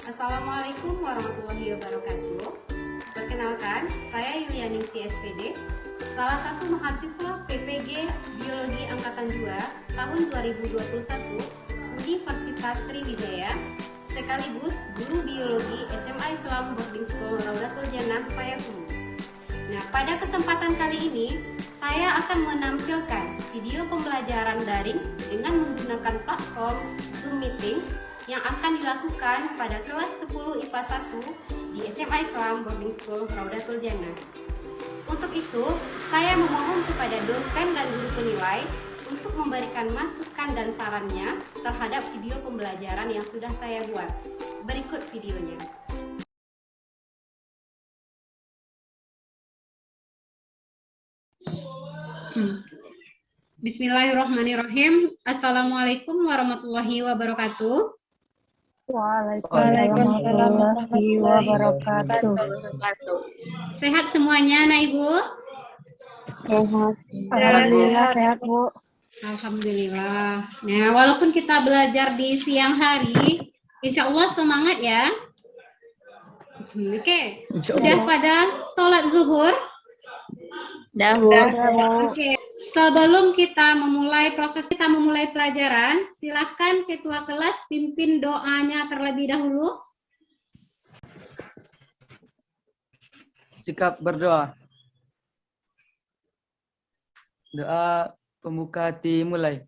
Assalamualaikum warahmatullahi wabarakatuh. Perkenalkan, saya Yulianingsi SPD, salah satu mahasiswa PPG Biologi Angkatan 2 tahun 2021 Universitas Sriwijaya, sekaligus guru biologi SMA Islam Boarding School Raudatul Jannah Payakumbuh. Nah, pada kesempatan kali ini, saya akan menampilkan video pembelajaran daring dengan menggunakan platform Zoom Meeting yang akan dilakukan pada kelas 10 IPA 1 di SMA Islam Boarding School Raudatul Jannah. Untuk itu, saya memohon kepada dosen dan guru penilai untuk memberikan masukan dan sarannya terhadap video pembelajaran yang sudah saya buat. Berikut videonya. Bismillahirrahmanirrahim. Assalamualaikum warahmatullahi wabarakatuh. Waalaikumsalam warahmatullahi wabarakatuh. Sehat semuanya, anak ibu? Sehat. Alhamdulillah sehat, Bu. Alhamdulillah. Nah, walaupun kita belajar di siang hari, insya Allah semangat ya. Oke, sudah pada sholat zuhur? Dah, Bu. Oke, sebelum kita memulai pelajaran, silakan ketua kelas pimpin doanya terlebih dahulu. Sikap berdoa. Doa pembuka hati mulai.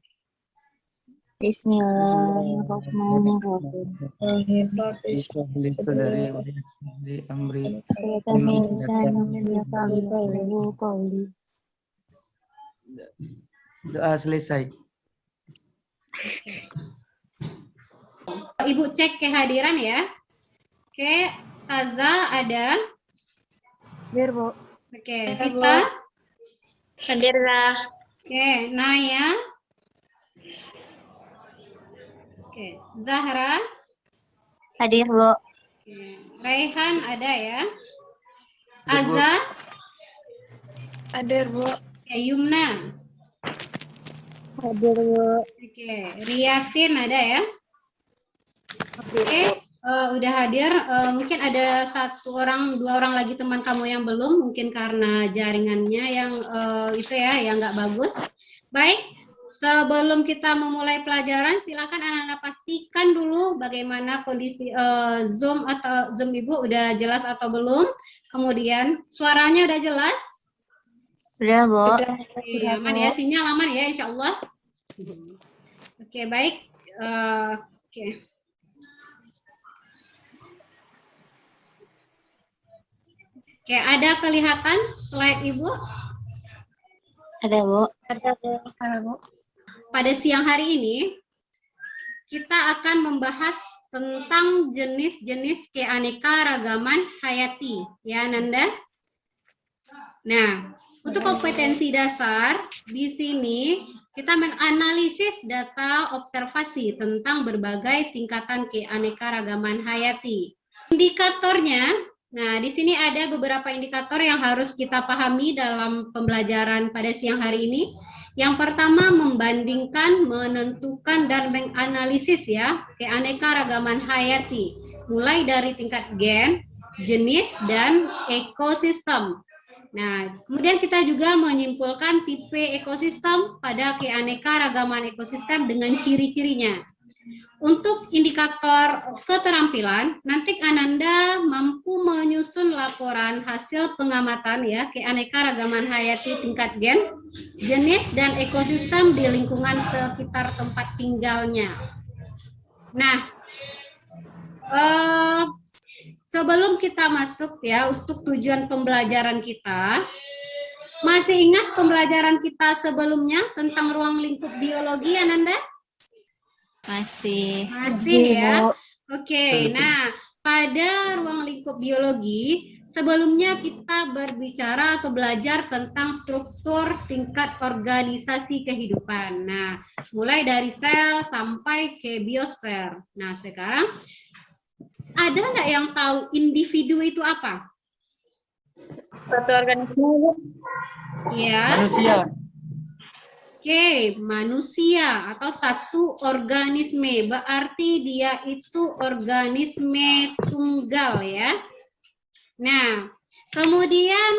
Bismillahirrahmanirrahim. Bismillah saudari di amri. Doa selesai. Ibu cek kehadiran ya. Oke, Saza ada. Biar, Bu. Oke, Vita. Hadirlah. Oke, Naya. Oke, Zahra. Hadir, Bu. Oke, Raihan ada ya. Azza. Hadir, Bu. Oke, Yumna. Hadir, Bu. Oke, Riyatin ada ya. Oke, udah hadir. Mungkin ada dua orang lagi teman kamu yang belum, mungkin karena jaringannya yang itu ya, yang nggak bagus. Baik, sebelum kita memulai pelajaran, silakan anak-anak pastikan dulu bagaimana kondisi Zoom atau Zoom Ibu udah jelas atau belum. Kemudian suaranya udah jelas? Udah, Bu. Oke, aman ya, sinyal aman ya, insya Allah. Oke, baik. Oke. Oke, ada kelihatan slide Ibu? Ada, Bu. Ada, Bu. Pada siang hari ini, kita akan membahas tentang jenis-jenis keanekaragaman hayati. Ya, Nanda? Nah, untuk kompetensi dasar, di sini kita menganalisis data observasi tentang berbagai tingkatan keanekaragaman hayati. Indikatornya, nah di sini ada beberapa indikator yang harus kita pahami dalam pembelajaran pada siang hari ini. Yang pertama, membandingkan, menentukan, dan menganalisis ya keanekaragaman hayati, mulai dari tingkat gen, jenis, dan ekosistem. Nah, kemudian kita juga menyimpulkan tipe ekosistem pada keanekaragaman ekosistem dengan ciri-cirinya. Untuk indikator keterampilan, nanti Ananda mampu menyusun laporan hasil pengamatan ya keanekaragaman hayati tingkat gen, jenis, dan ekosistem di lingkungan sekitar tempat tinggalnya. Nah, sebelum kita masuk ya untuk tujuan pembelajaran kita, masih ingat pembelajaran kita sebelumnya tentang ruang lingkup biologi, Ananda? Masih ya. Oke, nah pada ruang lingkup biologi sebelumnya kita berbicara atau belajar tentang struktur tingkat organisasi kehidupan. Nah, mulai dari sel sampai ke biosfer. Nah, sekarang ada nggak yang tahu individu itu apa? satu organisme, Bu. Ya. Manusia. Oke, manusia atau satu organisme, berarti dia itu organisme tunggal ya. Nah, kemudian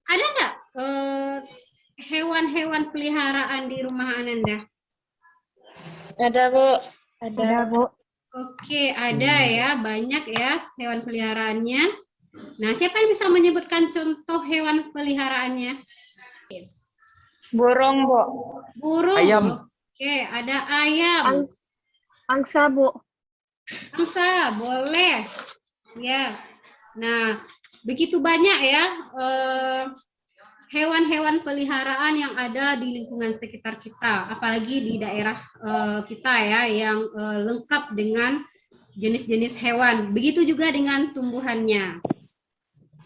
ada nggak hewan-hewan peliharaan di rumah Ananda? Ada, Bu. Ada, Bu. Oke, ada ya, banyak ya hewan peliharaannya. Nah, siapa yang bisa menyebutkan contoh hewan peliharaannya? Burung, Bu. Burung. Ayam. Oke, ada ayam. Angsa, Bu. Angsa, boleh. Ya. Nah, begitu banyak ya hewan-hewan peliharaan yang ada di lingkungan sekitar kita, apalagi di daerah kita ya, yang lengkap dengan jenis-jenis hewan. Begitu juga dengan tumbuhannya.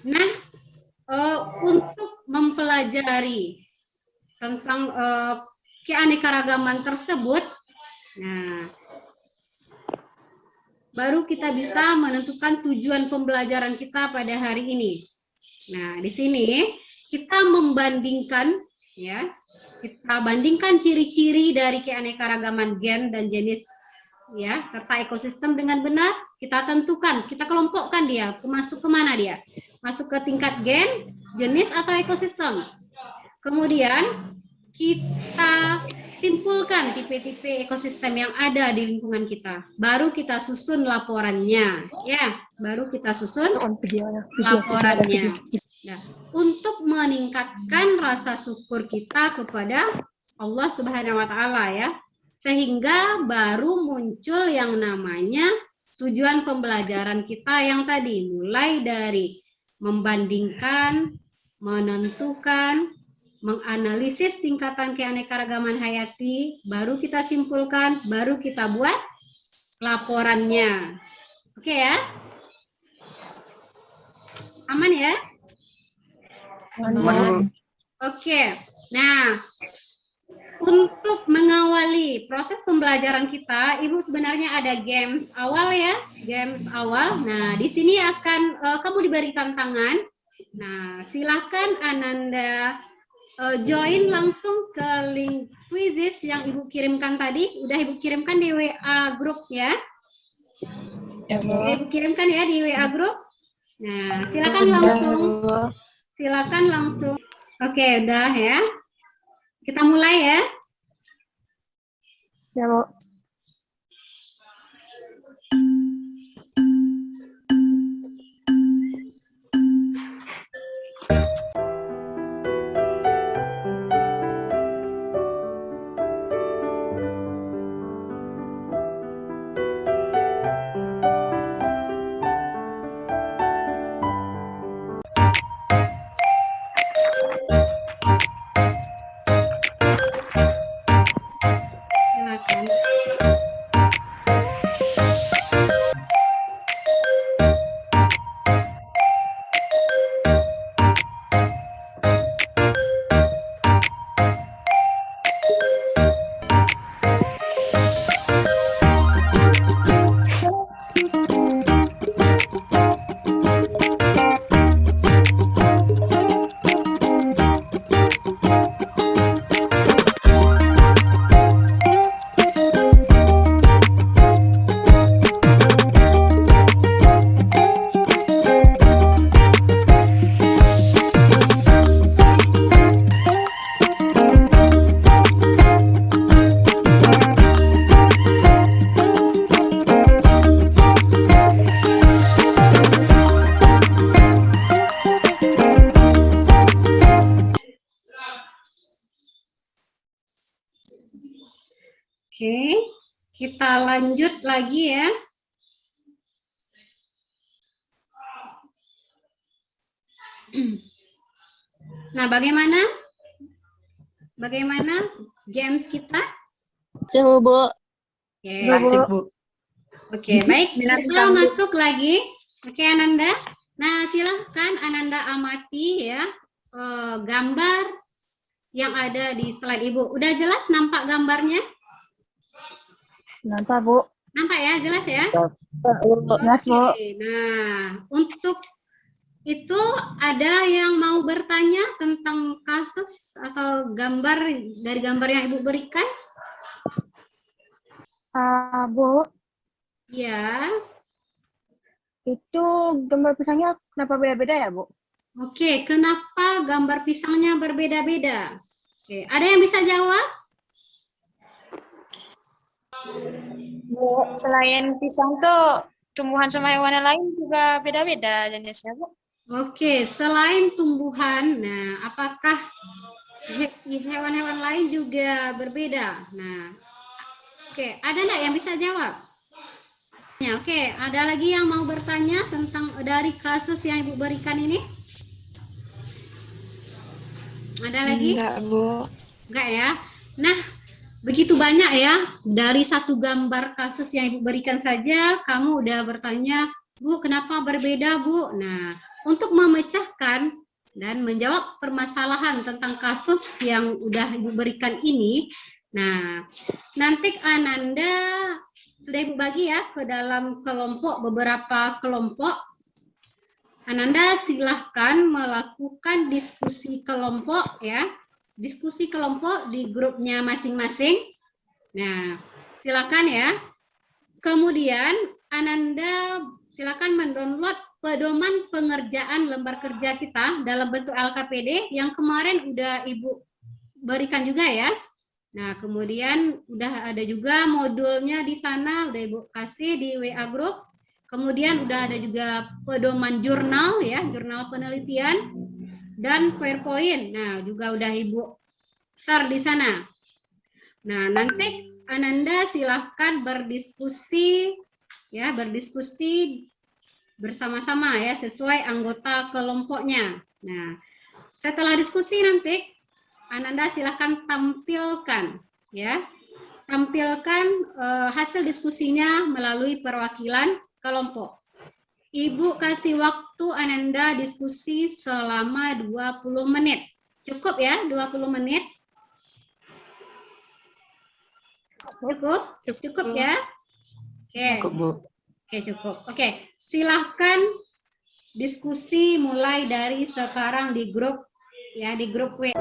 Nah, untuk mempelajari tentang keanekaragaman tersebut, nah, baru kita bisa menentukan tujuan pembelajaran kita pada hari ini. Nah, di sini kita membandingkan ya, kita bandingkan ciri-ciri dari keanekaragaman gen dan jenis ya, serta ekosistem dengan benar. Kita tentukan, kita kelompokkan dia, masuk kemana dia? Masuk ke tingkat gen, jenis atau ekosistem. Kemudian kita simpulkan tipe-tipe ekosistem yang ada di lingkungan kita. Baru kita susun laporannya, ya. Baru kita susun laporannya. Nah, untuk meningkatkan rasa syukur kita kepada Allah Subhanahu wa Ta'ala ya, sehingga baru muncul yang namanya tujuan pembelajaran kita yang tadi, mulai dari membandingkan, menentukan, menganalisis tingkatan keanekaragaman hayati, baru kita simpulkan, baru kita buat laporannya. Oke ya? Aman ya? Aman. Oke. Nah, untuk mengawali proses pembelajaran kita, Ibu sebenarnya ada games awal ya, games awal. Nah, di sini akan kamu diberi tantangan. Nah, silakan Ananda join langsung ke link quizzes yang Ibu kirimkan tadi. Udah Ibu kirimkan di WA grup ya. Ibu kirimkan ya di WA grup. Nah, silakan langsung. Oke, udah ya. Kita mulai ya. Ya, Bu. Silakan. Oke, kita lanjut lagi ya. Nah, bagaimana games kita? Suhu, Bu. Oke, Asik, Bu. oke, baik. Kita masuk lagi. Oke, Ananda. Nah, silahkan Ananda amati ya gambar yang ada di slide Ibu. Udah jelas nampak gambarnya? Nampak, Bu. Nampak ya, jelas ya? Jelas, Bu. Oke, nah untuk itu ada yang mau bertanya tentang kasus kasus atau gambar dari gambar yang Ibu berikan? Bu, Ya. itu gambar pisangnya kenapa beda-beda ya, Bu? Oke, kenapa gambar pisangnya berbeda-beda? Oke, ada yang bisa jawab? Bu, selain pisang tuh tumbuhan sama hewan yang lain juga beda-beda jenisnya, Bu. Oke, selain tumbuhan, nah apakah hewan-hewan lain juga berbeda? Nah, oke, ada nggak yang bisa jawab? Ya, oke, ada lagi yang mau bertanya tentang dari kasus yang Ibu berikan ini? Ada lagi? Enggak, Bu. Enggak ya? Nah, begitu banyak ya, dari satu gambar kasus yang Ibu berikan saja, kamu udah bertanya, Bu, kenapa berbeda, Bu? Nah, untuk memecahkan dan menjawab permasalahan tentang kasus yang udah Ibu berikan ini, nah, nanti Ananda sudah Ibu bagi ya ke dalam kelompok, beberapa kelompok. Ananda silahkan melakukan diskusi kelompok ya, diskusi kelompok di grupnya masing-masing. Nah, silakan ya. Kemudian Ananda silakan mendownload pedoman pengerjaan lembar kerja kita dalam bentuk LKPD yang kemarin udah Ibu berikan juga ya. Nah, kemudian udah ada juga modulnya di sana, udah Ibu kasih di WA group. Kemudian udah ada juga pedoman jurnal ya, jurnal penelitian dan PowerPoint. Nah, juga udah Ibu share di sana. Nah, nanti Ananda silahkan berdiskusi ya, berdiskusi bersama-sama ya sesuai anggota kelompoknya. Nah, setelah diskusi nanti Ananda silahkan tampilkan ya, tampilkan hasil diskusinya melalui perwakilan kelompok. Ibu kasih waktu Ananda diskusi selama 20 menit. Cukup ya, 20 menit? Cukup? Cukup ya? Oke. Cukup, Bu. Oke, cukup. Oke, silahkan diskusi mulai dari sekarang di grup ya, di grup W.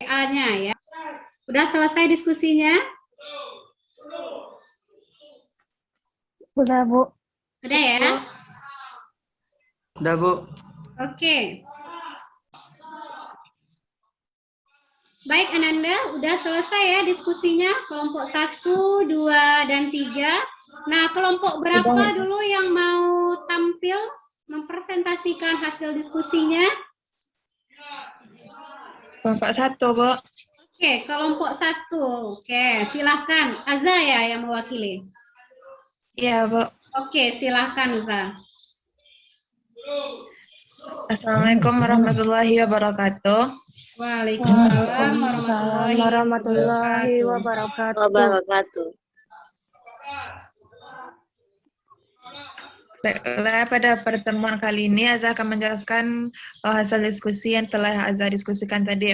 A-nya ya. Udah selesai diskusinya? Udah, Bu. Udah ya? Udah, Bu. Oke. Baik Ananda, udah selesai ya diskusinya kelompok 1, 2, dan 3. Nah, kelompok berapa dulu yang mau tampil mempresentasikan hasil diskusinya? Kelompok 1, Bu. Oke, kelompok 1. Oke, silahkan. Aza ya yang mewakili. Iya, Bu. Oke, silahkan Aza. Assalamualaikum warahmatullahi wabarakatuh. Waalaikumsalam warahmatullahi wabarakatuh. Baiklah, pada pertemuan kali ini Azza akan menjelaskan hasil diskusi yang telah Azza diskusikan tadi.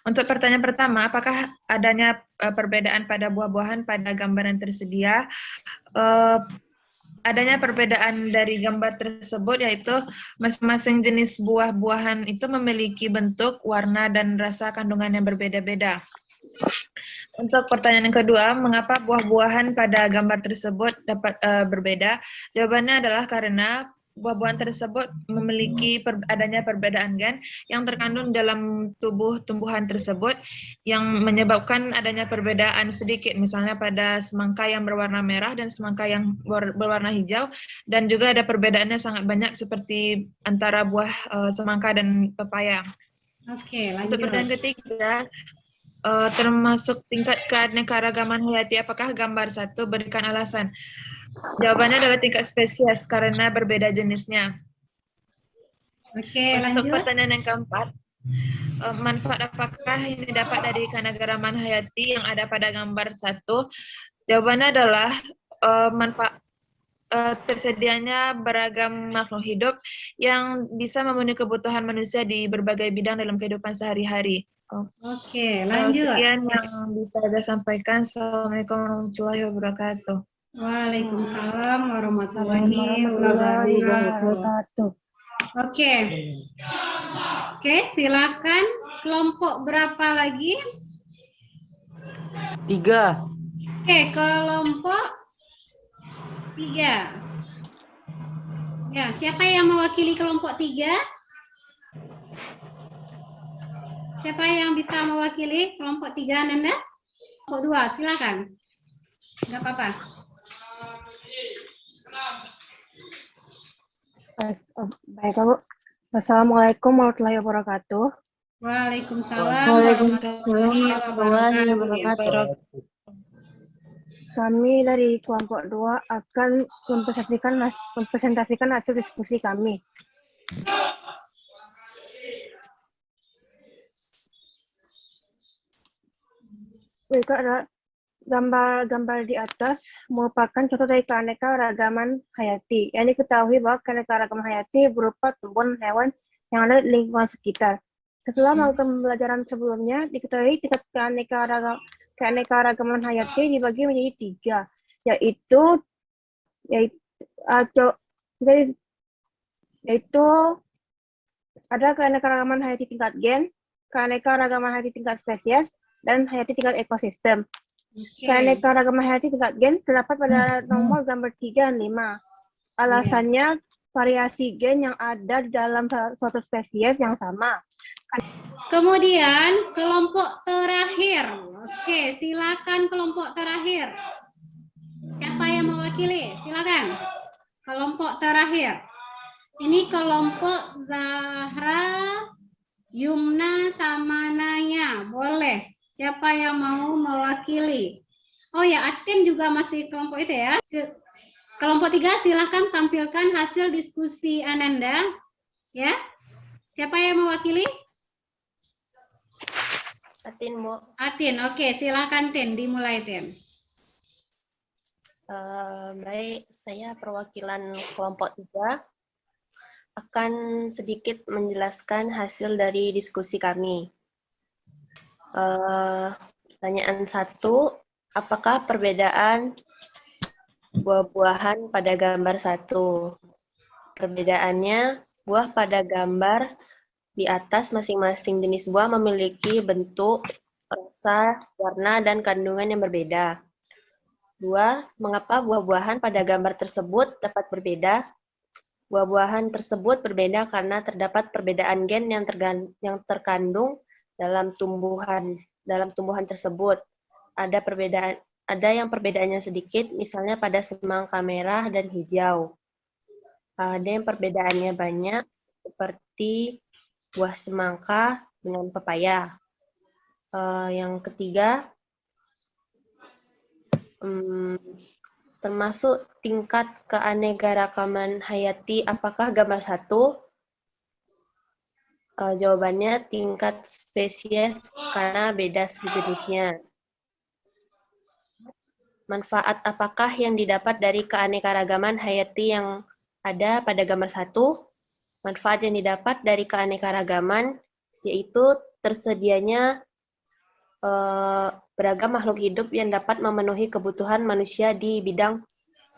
Untuk pertanyaan pertama, apakah adanya perbedaan pada buah-buahan pada gambar yang tersedia? adanya perbedaan dari gambar tersebut, yaitu masing-masing jenis buah-buahan itu memiliki bentuk, warna, dan rasa kandungan yang berbeda-beda. Untuk pertanyaan yang kedua, mengapa buah-buahan pada gambar tersebut dapat berbeda? Jawabannya adalah karena buah-buahan tersebut memiliki adanya perbedaan gen yang terkandung dalam tubuh tumbuhan tersebut yang menyebabkan adanya perbedaan sedikit, misalnya pada semangka yang berwarna merah dan semangka yang berwarna hijau, dan juga ada perbedaannya sangat banyak seperti antara buah semangka dan pepaya. Oke, Untuk lanjut. pertanyaan ketiga, termasuk tingkat keanekaragaman hayati, apakah gambar 1? Berikan alasan. Jawabannya adalah tingkat spesies karena berbeda jenisnya. Oke, Untuk lanjut. pertanyaan yang keempat, manfaat apakah yang didapat dari keanekaragaman hayati yang ada pada gambar 1? Jawabannya adalah manfaat tersedianya beragam makhluk hidup yang bisa memenuhi kebutuhan manusia di berbagai bidang dalam kehidupan sehari-hari. Oke, lanjut. Sekian yang bisa saya sampaikan. Assalamualaikum warahmatullahi wabarakatuh. Waalaikumsalam warahmatullahi wabarakatuh. Oke. Oke, silakan. Kelompok berapa lagi? 3. Oke, kelompok 3. Ya, siapa yang mewakili kelompok 3? Siapa yang bisa mewakili kelompok 3, Nanda? Kelompok 2, silakan. Enggak apa-apa. Baik, Bu. Assalamualaikum warahmatullahi wabarakatuh. Waalaikumsalam warahmatullahi wabarakatuh. Kami dari kelompok 2 akan mempresentasikan hasil diskusi kami. Berikut adalah gambar-gambar di atas merupakan contoh dari keanekaragaman hayati. Yang diketahui bahwa keanekaragaman hayati berupa tumbuhan hewan yang ada di lingkungan sekitar. Setelah melakukan pembelajaran sebelumnya, diketahui tingkat keanekaragaman hayati dibagi menjadi 3, yaitu ada keanekaragaman hayati tingkat gen, keanekaragaman hayati tingkat spesies, dan hayati tingkat ekosistem. Keanekaragaman hayati tingkat gen terdapat pada nomor gambar 3 dan 5. Alasannya variasi gen yang ada di dalam suatu spesies yang sama. Kemudian kelompok terakhir. Oke, silakan kelompok terakhir. Siapa yang mewakili? Silakan. Kelompok terakhir. Ini kelompok Zahra, Yumna, sama Naya. Boleh. Siapa yang mau mewakili? Oh ya, Atin juga masih kelompok itu ya. Kelompok 3, silakan tampilkan hasil diskusi Ananda. Ya. Siapa yang mewakili? Atin, Bu. Atin, oke, silakan Tin, dimulai Tin. Baik, saya perwakilan kelompok 3 akan sedikit menjelaskan hasil dari diskusi kami. Pertanyaan 1, apakah perbedaan buah-buahan pada gambar 1? Perbedaannya, buah pada gambar di atas masing-masing jenis buah memiliki bentuk, rasa, warna, dan kandungan yang berbeda. 2. Mengapa buah-buahan pada gambar tersebut dapat berbeda? Buah-buahan tersebut berbeda karena terdapat perbedaan gen yang terkandung dalam tumbuhan tersebut. Ada yang perbedaannya sedikit, misalnya pada semangka merah dan hijau. Ada yang perbedaannya banyak, seperti buah semangka dengan pepaya. Yang ketiga, termasuk tingkat keanekaragaman hayati, apakah gambar 1? Jawabannya tingkat spesies karena beda jenisnya. Manfaat apakah yang didapat dari keanekaragaman hayati yang ada pada gambar 1? Manfaat yang didapat dari keanekaragaman yaitu tersedianya beragam makhluk hidup yang dapat memenuhi kebutuhan manusia di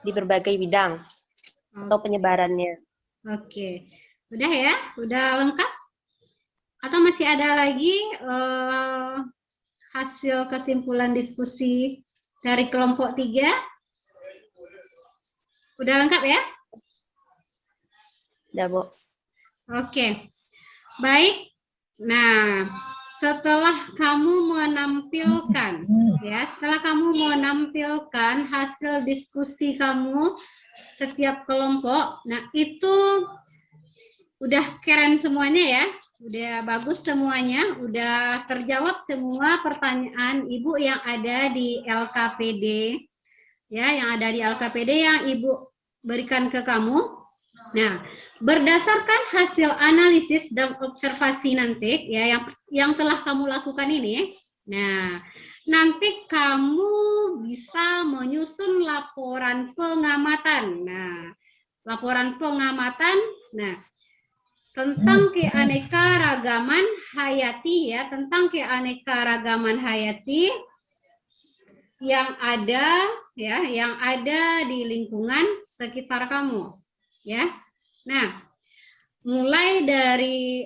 berbagai bidang. atau penyebarannya. Oke. Udah ya? Udah lengkap? Atau masih ada lagi hasil kesimpulan diskusi dari kelompok 3? Udah lengkap ya? Udah, Bu. Oke. Baik. Nah, setelah kamu menampilkan hasil diskusi kamu setiap kelompok, nah itu udah keren semuanya ya, udah bagus semuanya, udah terjawab semua pertanyaan Ibu yang ada di LKPD, ya, yang ada di LKPD yang Ibu berikan ke kamu. Nah, berdasarkan hasil analisis dan observasi nanti ya yang telah kamu lakukan ini, nah nanti kamu bisa menyusun laporan pengamatan. Nah, laporan pengamatan, nah tentang keanekaragaman hayati ya, tentang keanekaragaman hayati yang ada ya, yang ada di lingkungan sekitar kamu. Ya, nah, mulai dari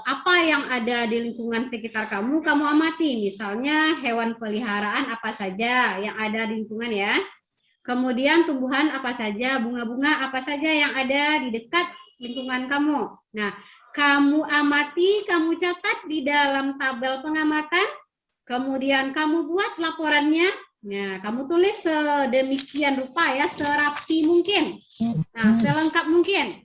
apa yang ada di lingkungan sekitar kamu amati. Misalnya hewan peliharaan apa saja yang ada di lingkungan ya. Kemudian tumbuhan apa saja, bunga-bunga apa saja yang ada di dekat lingkungan kamu. Nah, kamu amati, kamu catat di dalam tabel pengamatan. Kemudian kamu buat laporannya. Nah, kamu tulis sedemikian rupa ya, serapi mungkin. Nah, selengkap mungkin.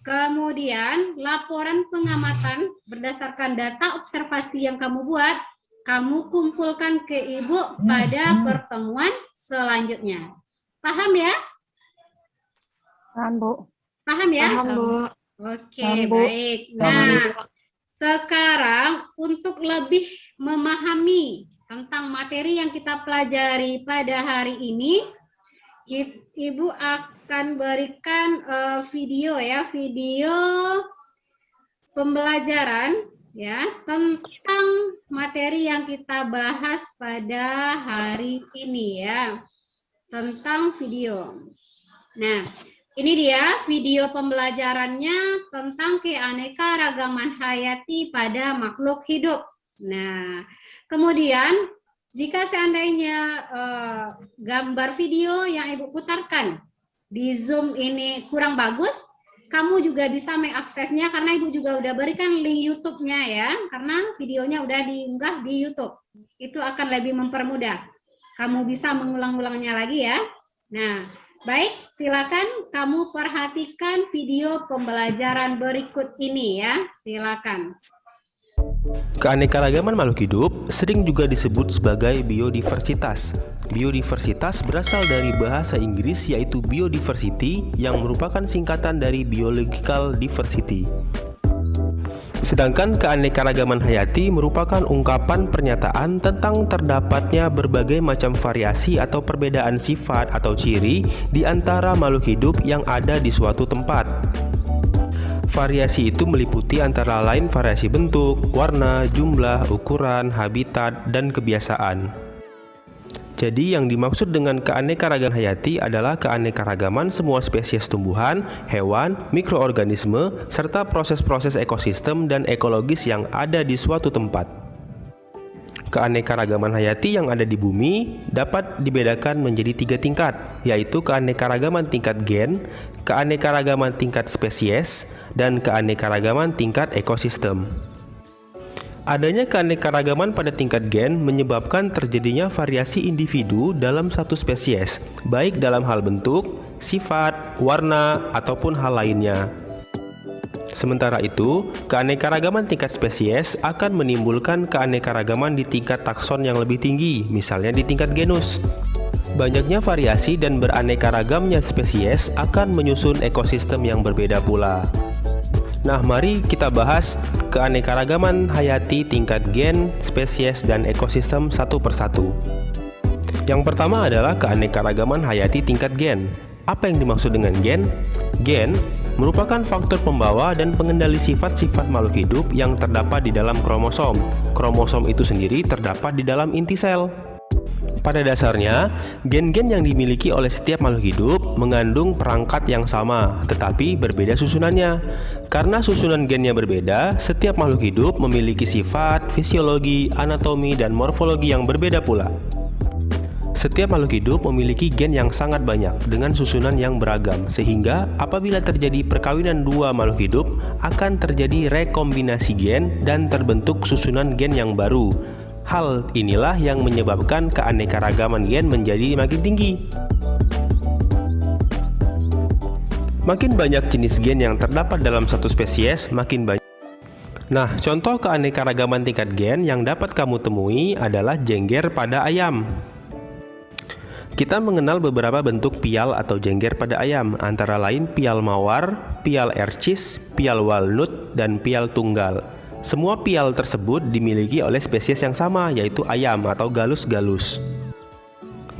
Kemudian, laporan pengamatan berdasarkan data observasi yang kamu buat, kamu kumpulkan ke Ibu pada pertemuan selanjutnya. Paham ya? Paham, Bu. Paham ya? Paham, Bu. Oke, Paham, Bu. baik. Nah, sekarang untuk lebih memahami tentang materi yang kita pelajari pada hari ini, Ibu akan berikan video ya, video pembelajaran ya tentang materi yang kita bahas pada hari ini ya, tentang video. Nah, ini dia video pembelajarannya tentang keanekaragaman hayati pada makhluk hidup. Nah, kemudian jika seandainya gambar video yang Ibu putarkan di Zoom ini kurang bagus, kamu juga bisa mengaksesnya karena Ibu juga udah berikan link YouTube-nya ya, karena videonya udah diunggah di YouTube. Itu akan lebih mempermudah. Kamu bisa mengulang-ulangnya lagi ya. Nah, baik, silakan kamu perhatikan video pembelajaran berikut ini ya. Silakan. Keanekaragaman makhluk hidup sering juga disebut sebagai biodiversitas. Biodiversitas berasal dari bahasa Inggris yaitu biodiversity yang merupakan singkatan dari biological diversity. Sedangkan keanekaragaman hayati merupakan ungkapan pernyataan tentang terdapatnya berbagai macam variasi atau perbedaan sifat atau ciri di antara makhluk hidup yang ada di suatu tempat. Variasi itu meliputi antara lain variasi bentuk, warna, jumlah, ukuran, habitat, dan kebiasaan. Jadi yang dimaksud dengan keanekaragaman hayati adalah keanekaragaman semua spesies tumbuhan, hewan, mikroorganisme, serta proses-proses ekosistem dan ekologis yang ada di suatu tempat. Keanekaragaman hayati yang ada di bumi dapat dibedakan menjadi 3 tingkat, yaitu keanekaragaman tingkat gen, keanekaragaman tingkat spesies, dan keanekaragaman tingkat ekosistem. Adanya keanekaragaman pada tingkat gen menyebabkan terjadinya variasi individu dalam satu spesies, baik dalam hal bentuk, sifat, warna, ataupun hal lainnya. Sementara itu, keanekaragaman tingkat spesies akan menimbulkan keanekaragaman di tingkat takson yang lebih tinggi, misalnya di tingkat genus. Banyaknya variasi dan beraneka-ragamnya spesies akan menyusun ekosistem yang berbeda pula. Nah, mari kita bahas keanekaragaman hayati tingkat gen, spesies, dan ekosistem satu persatu. Yang pertama adalah keanekaragaman hayati tingkat gen. Apa yang dimaksud dengan gen? Gen merupakan faktor pembawa dan pengendali sifat-sifat makhluk hidup yang terdapat di dalam kromosom. Kromosom itu sendiri terdapat di dalam inti sel. Pada dasarnya, gen-gen yang dimiliki oleh setiap makhluk hidup mengandung perangkat yang sama, tetapi berbeda susunannya. Karena susunan gennya berbeda, setiap makhluk hidup memiliki sifat, fisiologi, anatomi, dan morfologi yang berbeda pula. Setiap makhluk hidup memiliki gen yang sangat banyak dengan susunan yang beragam, sehingga apabila terjadi perkawinan dua makhluk hidup, akan terjadi rekombinasi gen dan terbentuk susunan gen yang baru. Hal inilah yang menyebabkan keanekaragaman gen menjadi makin tinggi. Makin banyak jenis gen yang terdapat dalam satu spesies, makin banyak. Nah, contoh keanekaragaman tingkat gen yang dapat kamu temui adalah jengger pada ayam. Kita mengenal beberapa bentuk pial atau jengger pada ayam, antara lain pial mawar, pial ercis, pial walnut, dan pial tunggal. Semua pial tersebut dimiliki oleh spesies yang sama, yaitu ayam atau galus-galus.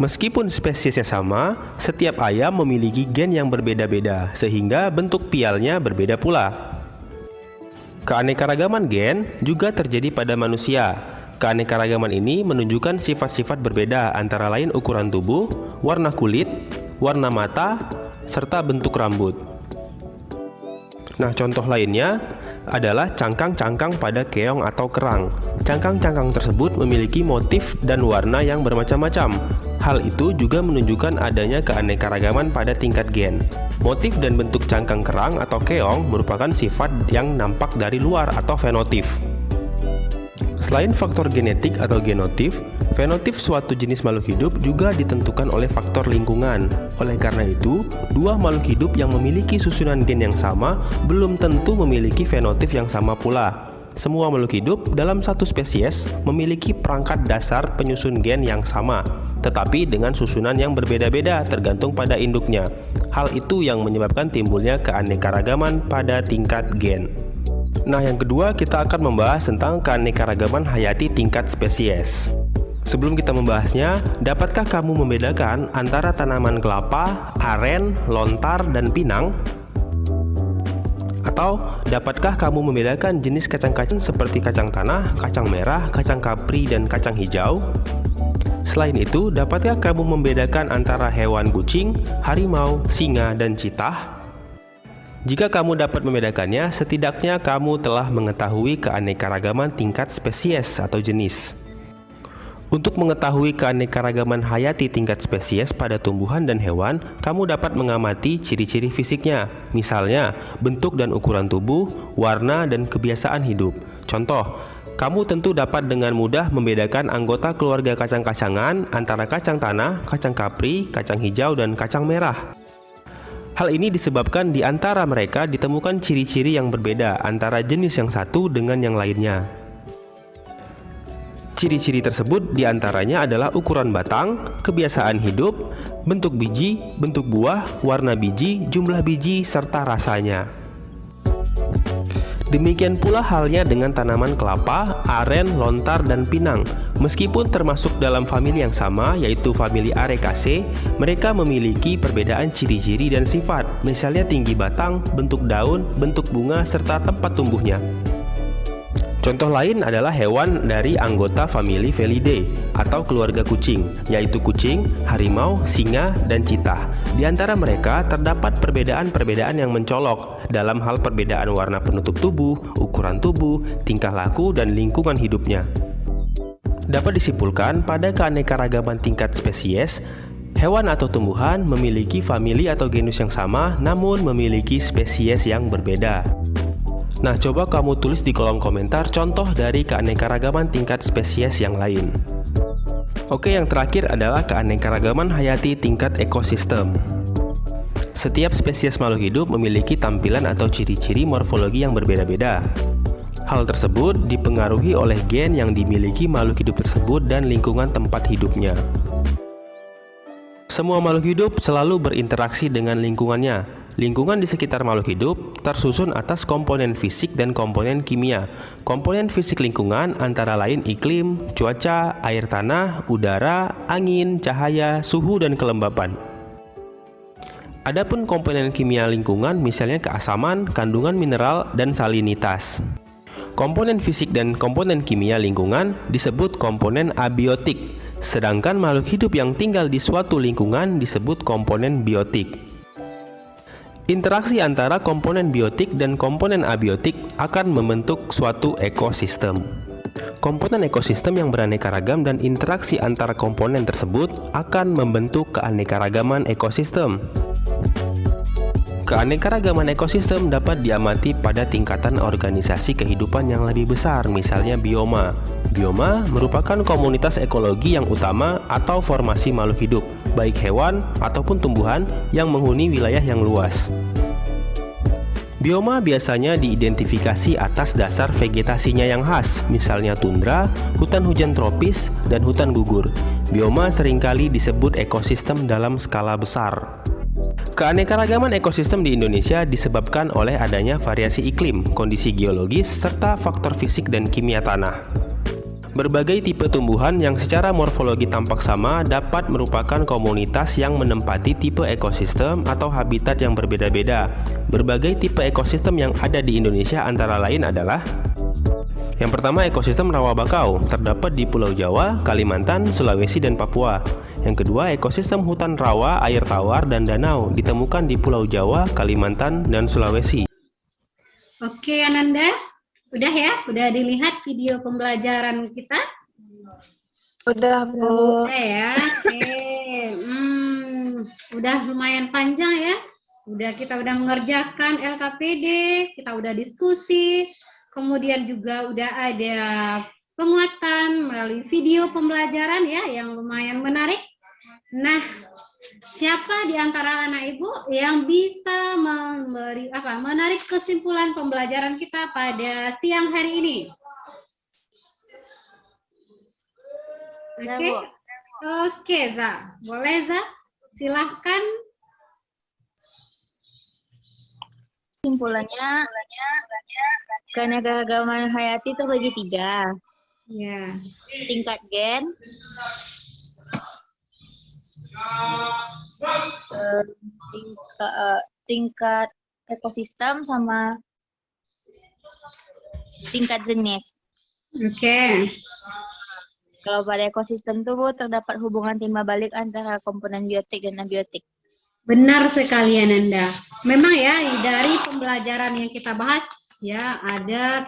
Meskipun spesiesnya sama, setiap ayam memiliki gen yang berbeda-beda, sehingga bentuk pialnya berbeda pula. Keanekaragaman gen juga terjadi pada manusia. Keanekaragaman ini menunjukkan sifat-sifat berbeda, antara lain ukuran tubuh, warna kulit, warna mata, serta bentuk rambut. Nah, contoh lainnya adalah cangkang-cangkang pada keong atau kerang. Cangkang-cangkang tersebut memiliki motif dan warna yang bermacam-macam. Hal itu juga menunjukkan adanya keanekaragaman pada tingkat gen. Motif dan bentuk cangkang kerang atau keong merupakan sifat yang nampak dari luar atau fenotip. Selain faktor genetik atau genotip, fenotip suatu jenis makhluk hidup juga ditentukan oleh faktor lingkungan. Oleh karena itu, dua makhluk hidup yang memiliki susunan gen yang sama belum tentu memiliki fenotip yang sama pula. Semua makhluk hidup dalam satu spesies memiliki perangkat dasar penyusun gen yang sama, tetapi dengan susunan yang berbeda-beda tergantung pada induknya. Hal itu yang menyebabkan timbulnya keanekaragaman pada tingkat gen. Nah, yang kedua kita akan membahas tentang keanekaragaman hayati tingkat spesies. Sebelum kita membahasnya, dapatkah kamu membedakan antara tanaman kelapa, aren, lontar, dan pinang? Atau dapatkah kamu membedakan jenis kacang-kacang seperti kacang tanah, kacang merah, kacang kapri, dan kacang hijau? Selain itu, dapatkah kamu membedakan antara hewan kucing, harimau, singa, dan citah? Jika kamu dapat membedakannya, setidaknya kamu telah mengetahui keanekaragaman tingkat spesies atau jenis. Untuk mengetahui keanekaragaman hayati tingkat spesies pada tumbuhan dan hewan, kamu dapat mengamati ciri-ciri fisiknya, misalnya bentuk dan ukuran tubuh, warna, dan kebiasaan hidup. Contoh, kamu tentu dapat dengan mudah membedakan anggota keluarga kacang-kacangan antara kacang tanah, kacang kapri, kacang hijau, dan kacang merah. Hal ini disebabkan di antara mereka ditemukan ciri-ciri yang berbeda antara jenis yang satu dengan yang lainnya. Ciri-ciri tersebut diantaranya adalah ukuran batang, kebiasaan hidup, bentuk biji, bentuk buah, warna biji, jumlah biji, serta rasanya. Demikian pula halnya dengan tanaman kelapa, aren, lontar, dan pinang. Meskipun termasuk dalam famili yang sama, yaitu famili Arecaceae, mereka memiliki perbedaan ciri-ciri dan sifat, misalnya tinggi batang, bentuk daun, bentuk bunga, serta tempat tumbuhnya. Contoh lain adalah hewan dari anggota famili Felidae atau keluarga kucing, yaitu kucing, harimau, singa, dan citah. Di antara mereka terdapat perbedaan-perbedaan yang mencolok dalam hal perbedaan warna penutup tubuh, ukuran tubuh, tingkah laku, dan lingkungan hidupnya. Dapat disimpulkan pada keanekaragaman tingkat spesies, hewan atau tumbuhan memiliki famili atau genus yang sama namun memiliki spesies yang berbeda. Nah, coba kamu tulis di kolom komentar contoh dari keanekaragaman tingkat spesies yang lain. Oke, yang terakhir adalah keanekaragaman hayati tingkat ekosistem. Setiap spesies makhluk hidup memiliki tampilan atau ciri-ciri morfologi yang berbeda-beda. Hal tersebut dipengaruhi oleh gen yang dimiliki makhluk hidup tersebut dan lingkungan tempat hidupnya. Semua makhluk hidup selalu berinteraksi dengan lingkungannya. Lingkungan di sekitar makhluk hidup tersusun atas komponen fisik dan komponen kimia. Komponen fisik lingkungan antara lain iklim, cuaca, air tanah, udara, angin, cahaya, suhu, dan kelembapan. Adapun komponen kimia lingkungan misalnya keasaman, kandungan mineral, dan salinitas. Komponen fisik dan komponen kimia lingkungan disebut komponen abiotik. Sedangkan makhluk hidup yang tinggal di suatu lingkungan disebut komponen biotik. Interaksi antara komponen biotik dan komponen abiotik akan membentuk suatu ekosistem. Komponen ekosistem yang beraneka ragam dan interaksi antara komponen tersebut akan membentuk keanekaragaman ekosistem. Keanekaragaman ekosistem dapat diamati pada tingkatan organisasi kehidupan yang lebih besar, misalnya bioma. Bioma merupakan komunitas ekologi yang utama atau formasi makhluk hidup, baik hewan ataupun tumbuhan yang menghuni wilayah yang luas. Bioma biasanya diidentifikasi atas dasar vegetasinya yang khas, misalnya tundra, hutan hujan tropis, dan hutan gugur. Bioma seringkali disebut ekosistem dalam skala besar. Keanekaragaman ekosistem di Indonesia disebabkan oleh adanya variasi iklim, kondisi geologis, serta faktor fisik dan kimia tanah. Berbagai tipe tumbuhan yang secara morfologi tampak sama dapat merupakan komunitas yang menempati tipe ekosistem atau habitat yang berbeda-beda. Berbagai tipe ekosistem yang ada di Indonesia antara lain adalah: yang pertama, ekosistem rawa bakau, terdapat di Pulau Jawa, Kalimantan, Sulawesi, dan Papua. Yang kedua, ekosistem hutan rawa, air tawar, dan danau, ditemukan di Pulau Jawa, Kalimantan, dan Sulawesi. Oke, Ananda, udah ya? Udah dilihat video pembelajaran kita? Udah, Bu. Udah ya, oke. Udah lumayan panjang ya. Kita udah mengerjakan LKPD, kita udah diskusi. Kemudian juga udah ada penguatan melalui video pembelajaran ya yang lumayan menarik. Nah, siapa di antara anak ibu yang bisa menarik kesimpulan pembelajaran kita pada siang hari ini? Oke, oke, Za, boleh Za, silahkan. Kesimpulannya, keanekaragaman hayati terbagi 3. Ya. Tingkat gen, tingkat ekosistem, sama tingkat jenis. Oke. Kalau pada ekosistem itu, Bu, terdapat hubungan timbal balik antara komponen biotik dan abiotik. Benar sekali Ananda. Memang ya dari pembelajaran yang kita bahas ya ada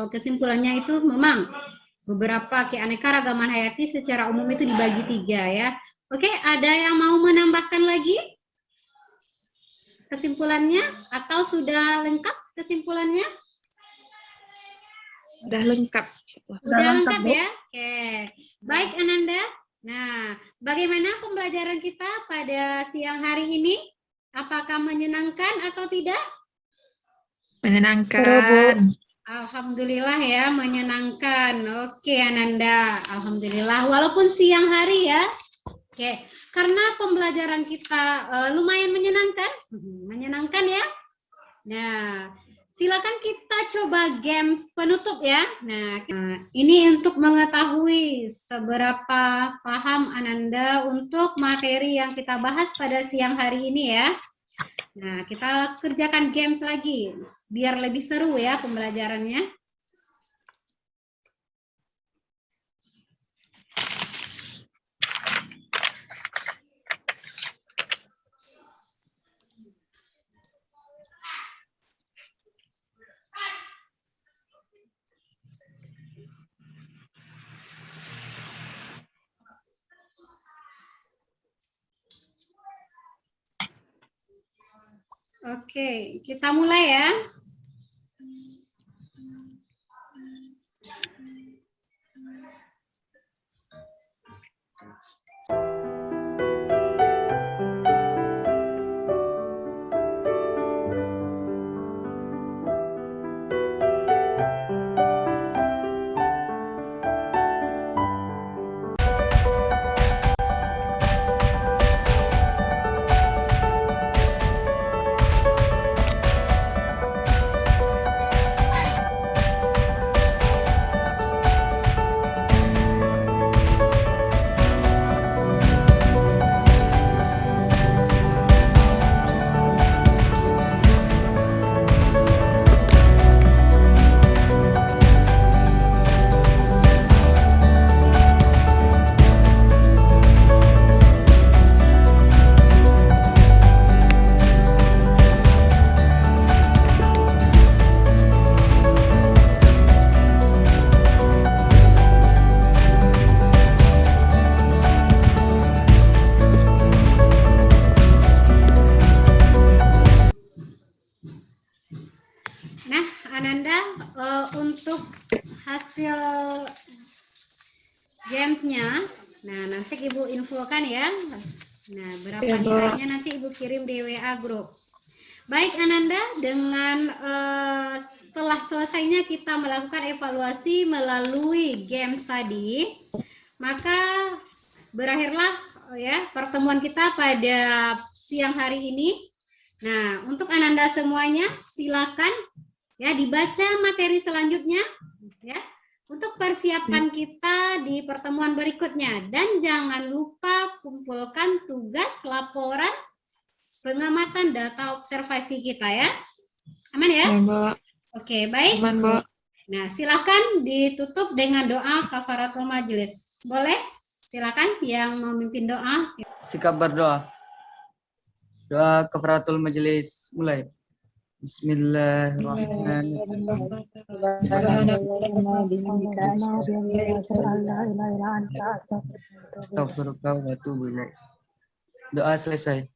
kesimpulannya itu memang beberapa keanekaragaman hayati secara umum itu dibagi 3 ya. Oke, ada yang mau menambahkan lagi kesimpulannya atau sudah lengkap kesimpulannya? Udah lengkap. Udah lengkap ya? Oke. Baik Ananda. Nah, bagaimana pembelajaran kita pada siang hari ini? Apakah menyenangkan atau tidak? Menyenangkan. Alhamdulillah ya, menyenangkan. Oke, Ananda. Alhamdulillah, walaupun siang hari ya. Oke, karena pembelajaran kita lumayan menyenangkan. Menyenangkan ya. Nah, silakan kita coba games penutup ya. Nah, ini untuk mengetahui seberapa paham Ananda untuk materi yang kita bahas pada siang hari ini ya. Nah, kita kerjakan games lagi biar lebih seru ya pembelajarannya. Oke, kita mulai ya. hasil jamnya. Nah, nanti Ibu infokan ya. Nah, berapa nilainya nanti Ibu kirim di WA grup. Baik Ananda, dengan setelah selesainya kita melakukan evaluasi melalui games tadi, maka berakhirlah ya pertemuan kita pada siang hari ini. Nah, untuk Ananda semuanya silakan ya dibaca materi selanjutnya ya untuk persiapan kita di pertemuan berikutnya, dan jangan lupa kumpulkan tugas laporan pengamatan data observasi kita ya. Aman ya? Ya, Mbak. Oke, baik. Aman, Mbak. Nah, silakan ditutup dengan doa kafaratul majelis. Boleh? Silakan yang memimpin doa. Sikap berdoa. Doa kafaratul majelis mulai. Bismillahirrahmanirrahim. Astagfirullah wa atubu ilaih. Doa selesai.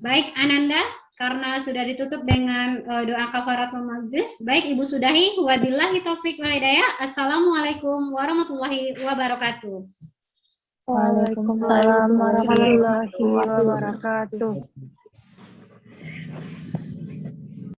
Baik, Ananda, karena sudah ditutup dengan doa kafaratul majelis, baik Ibu sudahi. Wabillahi taufik wal hidayah. Assalamualaikum warahmatullahi wabarakatuh. Waalaikumsalam warahmatullahi wabarakatuh.